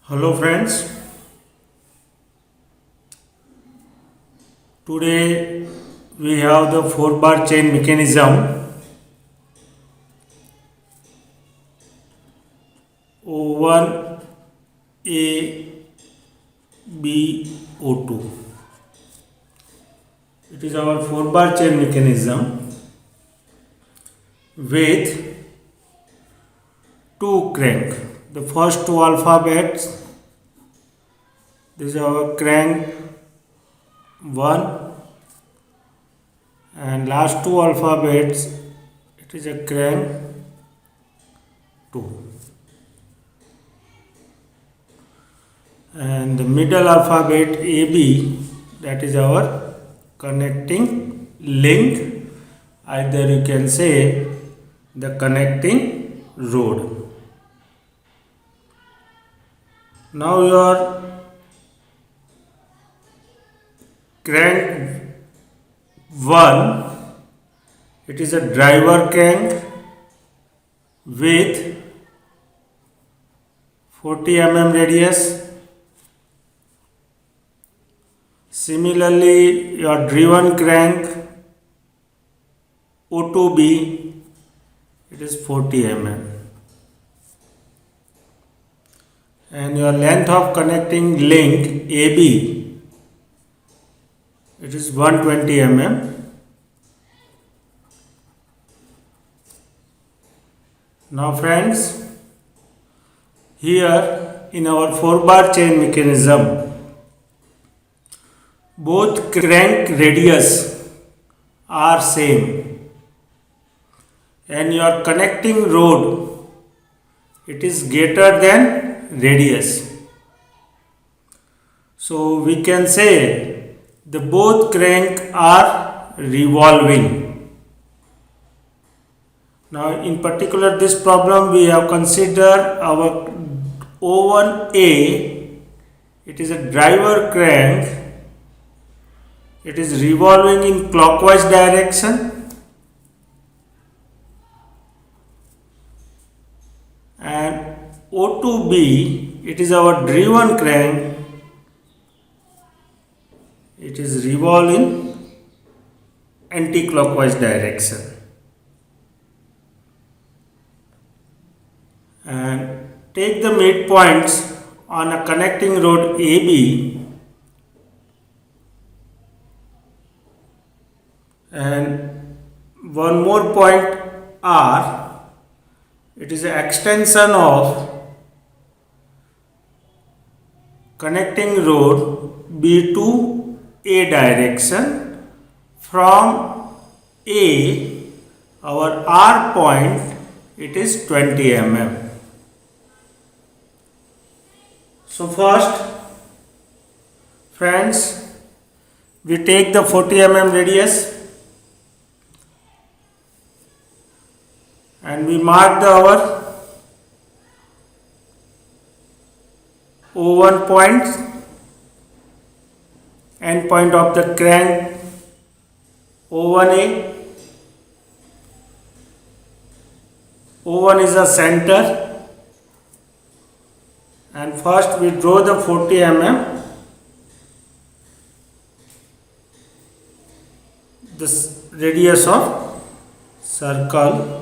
Hello friends, today we have the 4 bar chain mechanism O1 A B O2. It is our 4 bar chain mechanism with two crank. The first two alphabets, this is our crank 1, and last two alphabets, it is a crank 2, and the middle alphabet AB, that is our connecting link, either you can say the connecting rod. Now your crank 1, it is a driver crank with 40 radius. Similarly, your driven crank O2B, it is 40 and your length of connecting link AB, it is 120 Now friends, here in our 4 bar chain mechanism, both crank radius are same and your connecting rod, it is greater than radius. So we can say the both crank are revolving. Now in particular this problem we have considered our O1A, it is a driver crank, it is revolving in clockwise direction, and O2B, it is our driven crank, it is revolving anti-clockwise direction. And take the midpoints on a connecting rod AB and one more point R, it is an extension of connecting rod B to A direction. From A, our R point, it is 20 So first friends, we take the 40 radius and we mark our O1 points, end point of the crank O1A. O1 is a center, and first we draw the 40 this radius of circle.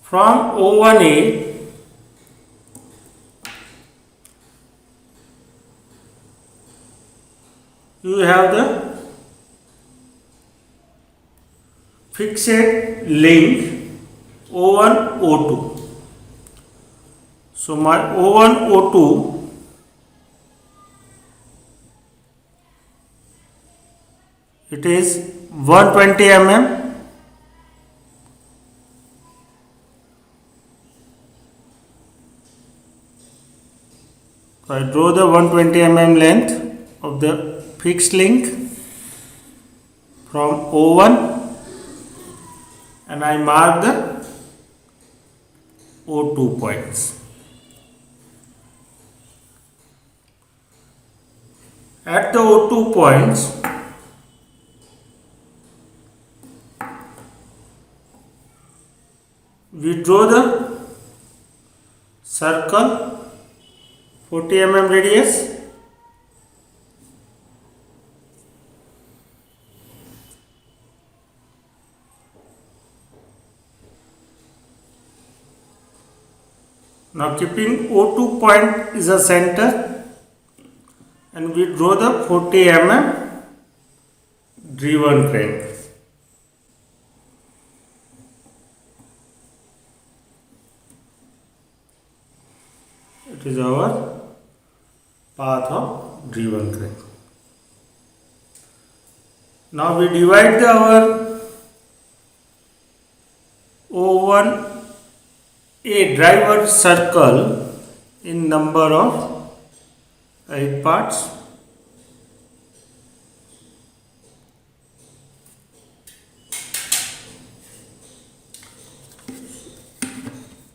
From O1A, you have the fixed link O1 O2. So my O1 O2, it is 120 So I draw the 120 length of the fixed link from O1 and I mark the O2 points. At the O2 points, we draw the circle 40 mm radius. Now keeping O2 point is a center, and we draw the 40 mm driven crank. It is our path of driven crank. Now we divide our O1A driver circle in number of 8 parts.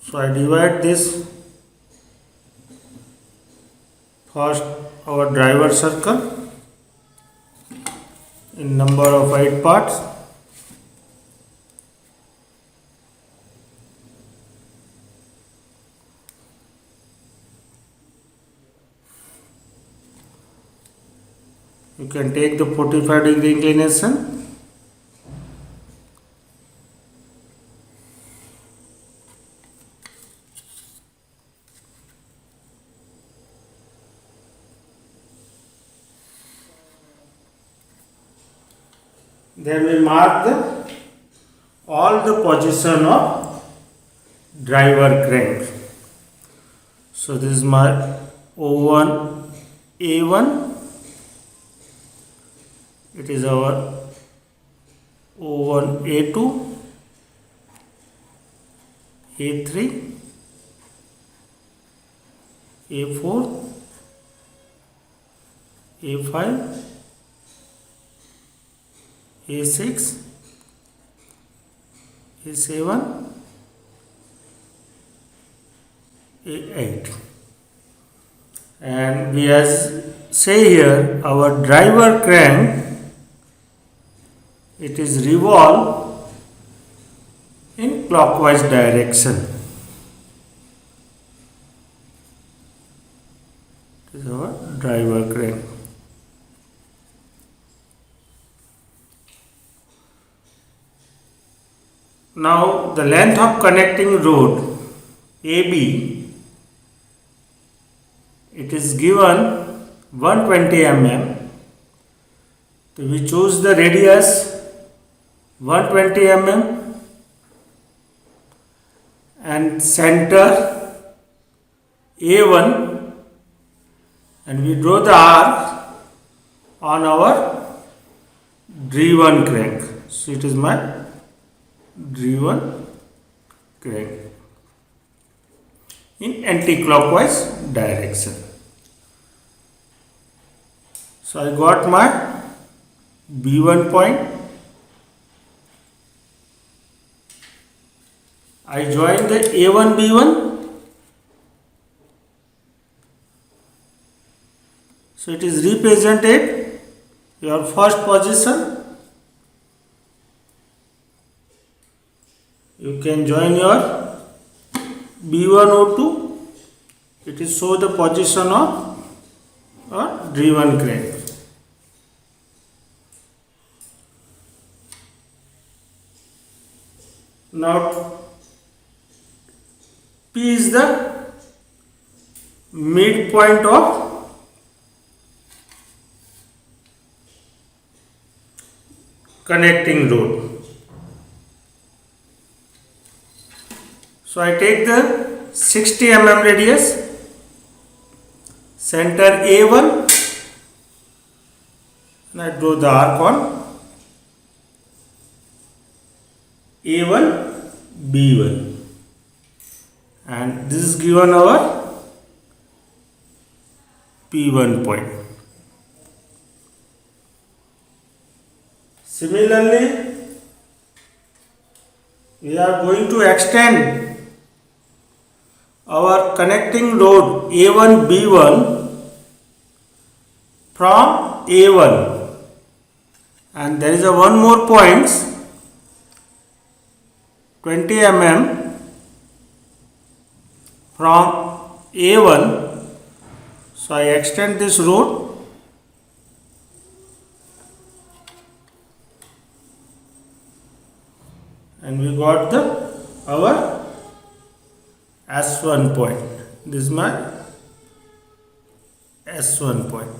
So I divide this first our driver circle in number of 8 parts. You can take the 45-degree inclination. Then we mark all the position of driver crank. So this is my O1 A1. It is our O1 A2, A3, A4, A5, A6, A7, A8. And we say here our driver crank, it is revolve in clockwise direction. It is our driver crank. Now the length of connecting rod AB, it is given 120 mm. So we choose the radius 120 mm and center A1, and we draw the arc on our driven crank. So it is my driven crank in anti-clockwise direction. So I got my B1 point. I join the A1 B1. So it is represented your first position. You can join your B1 O2. It is show the position of a driven crank. Now P is the midpoint of connecting rod. So I take the 60 mm radius, center A1, and I draw the arc on A1 B1, and this is given our P1 point. Similarly, we are going to extend our connecting rod A1 B1 from A1, and there is a one more point 20 mm from A1. So I extend this road and we got our S1 point. This is my S1 point.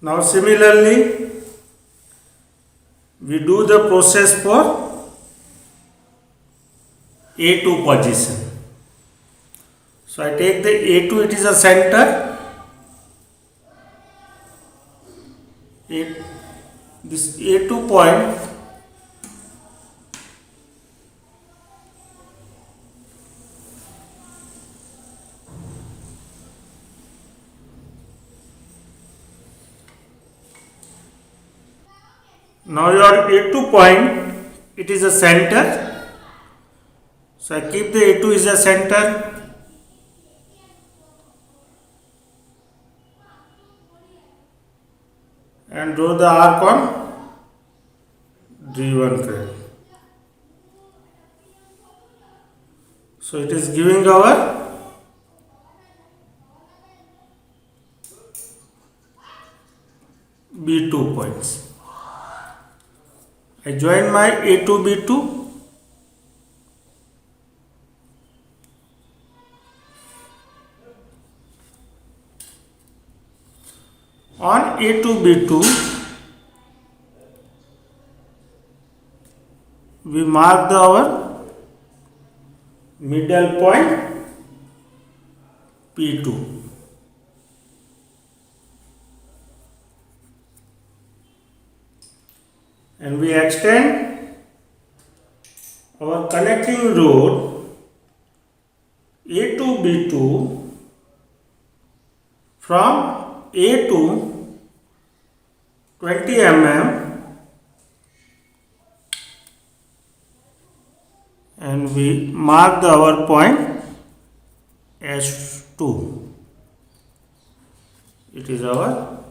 Now similarly, we do the process for A2 position. So I take the A2, it is a center. This A2 point now your A2 point, it is a center. So I keep the A2 is a center. And draw the arc on D1 crane. So it is giving our B2 points. I join my A2 B2. On A2 B2, we mark our middle point P2. And we extend our connecting road A2 B2 from A2 20 mm and we mark our point S2. It is our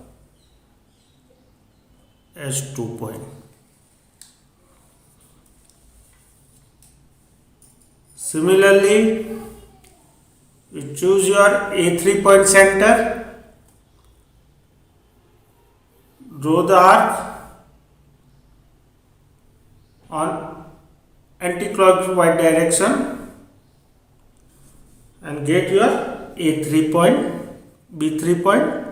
S2 point. Similarly, you choose your A3 point center. Draw the arc on anti-clockwise direction and get your A3 point, B3 point.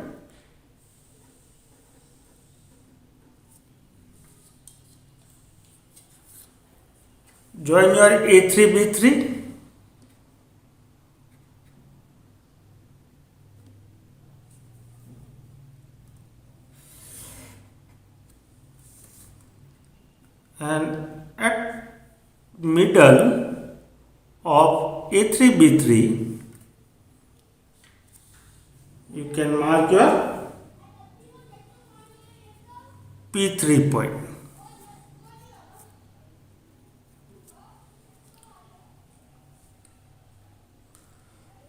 Join your A3, B3. And at middle of A3 B3 you can mark your P3 point.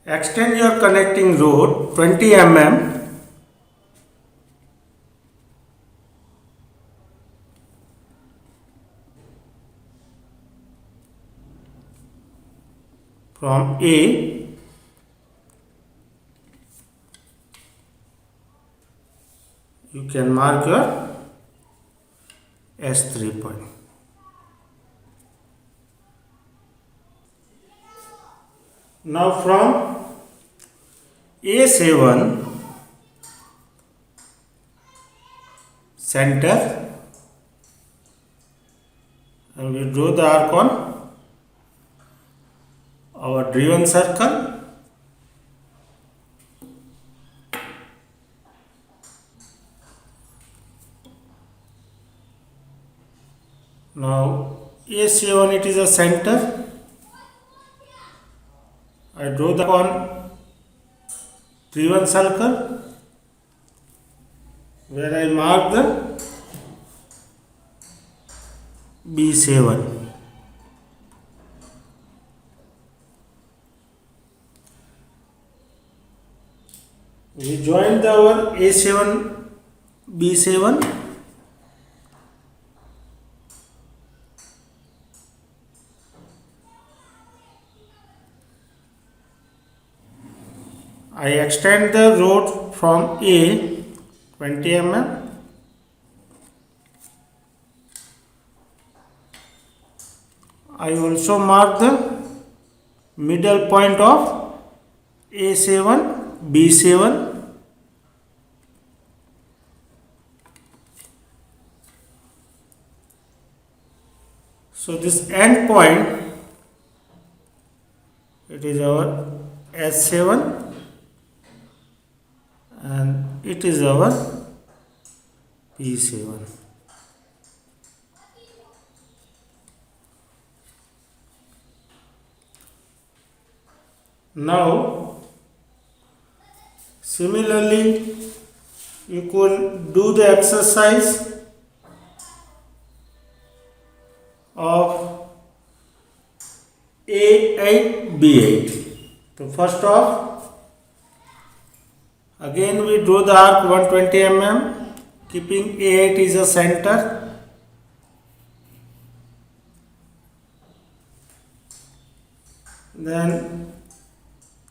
Extend your connecting road 20 mm from A you can mark your S3 point. Now from A7 center and we draw the arc on our driven circle. Now A7 it is a center. I draw the on driven circle where I mark the B7. We join our A7 B7 I extend the road from A 20 mm. I also mark the middle point of A7, B7. So this end point, it is our S7 and it is our P7. Now, similarly, you could do the exercise of A8, B8. So first off, again we draw the arc 120 mm, keeping A8 is a center. Then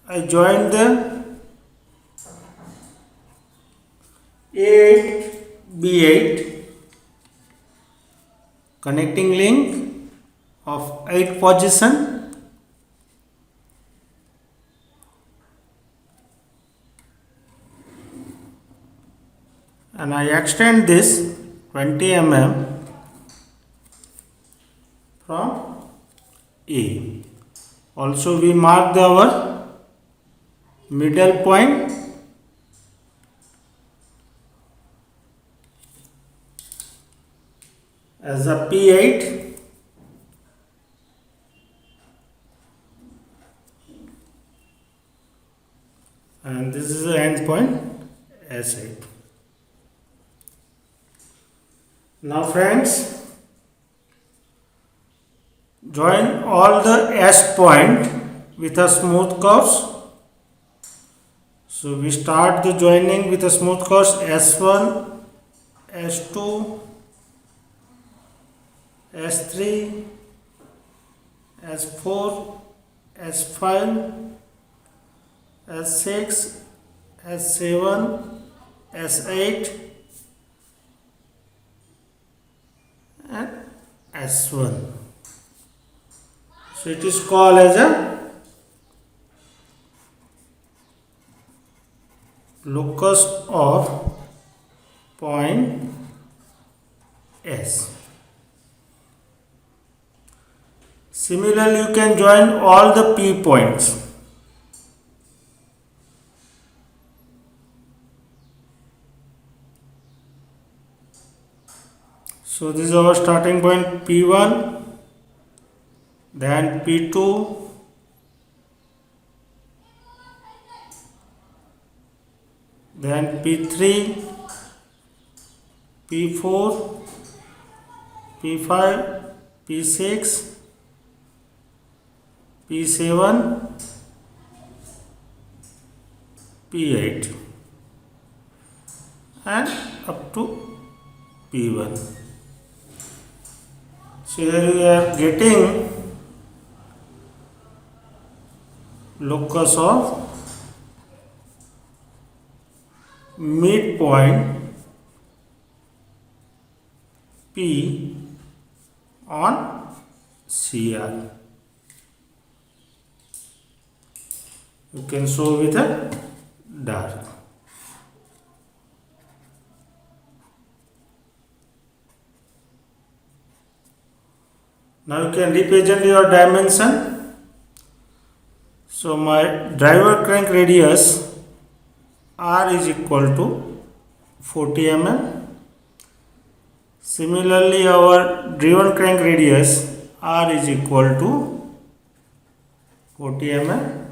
I join the A8, B8 connecting link of 8 position. And I extend this 20 mm from A. Also we mark our middle point as a P8 and this is the end point S8. Now friends, join all the S point with a smooth curves. So we start the joining with a smooth curves S1, S2, S3, S4, S5, S6, S7, S8 and S1. So it is called as a locus of point S. Similarly, you can join all the P points. So this is our starting point P1, then P2, then P3, P4, P5, P6, P7, P8 and up to P1. So here we are getting locus of midpoint P on CR. You can show with a dark. Now you can represent your dimension. So my driver crank radius R is equal to 40 mm. Similarly, our driven crank radius R is equal to 40 mm.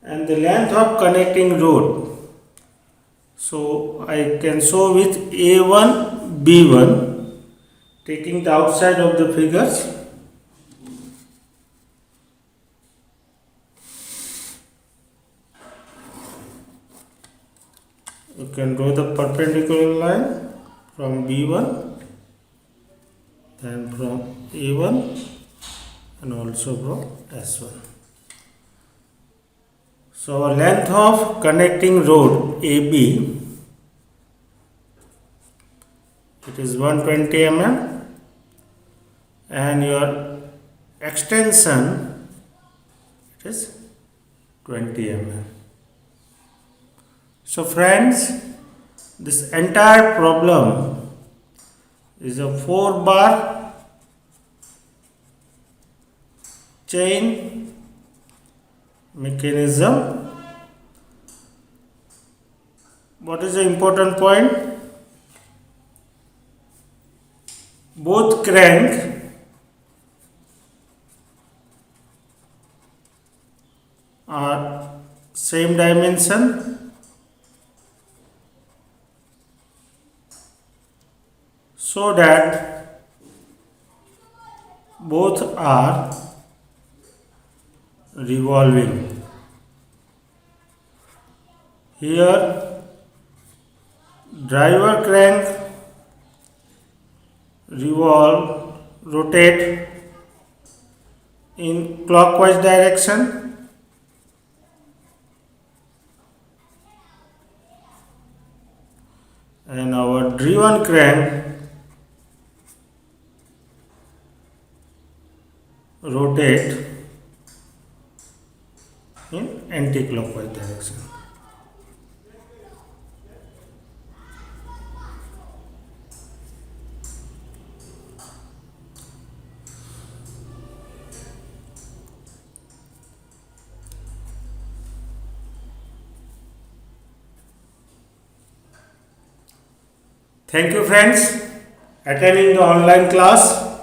And the length of connecting rod. So I can show with A1, B1. Taking the outside of the figures, you can draw the perpendicular line from B1, then from A1 and also from S1. So our length of connecting rod AB, it is 120 mm, and your extension, it is 20 mm. So friends, this entire problem is a 4-bar chain mechanism. What is the important point? Both crank are same dimension, so that both are revolving. Here driver crank rotate in clockwise direction, and our driven crank rotate in anti-clockwise direction. Thank you friends attending the online class.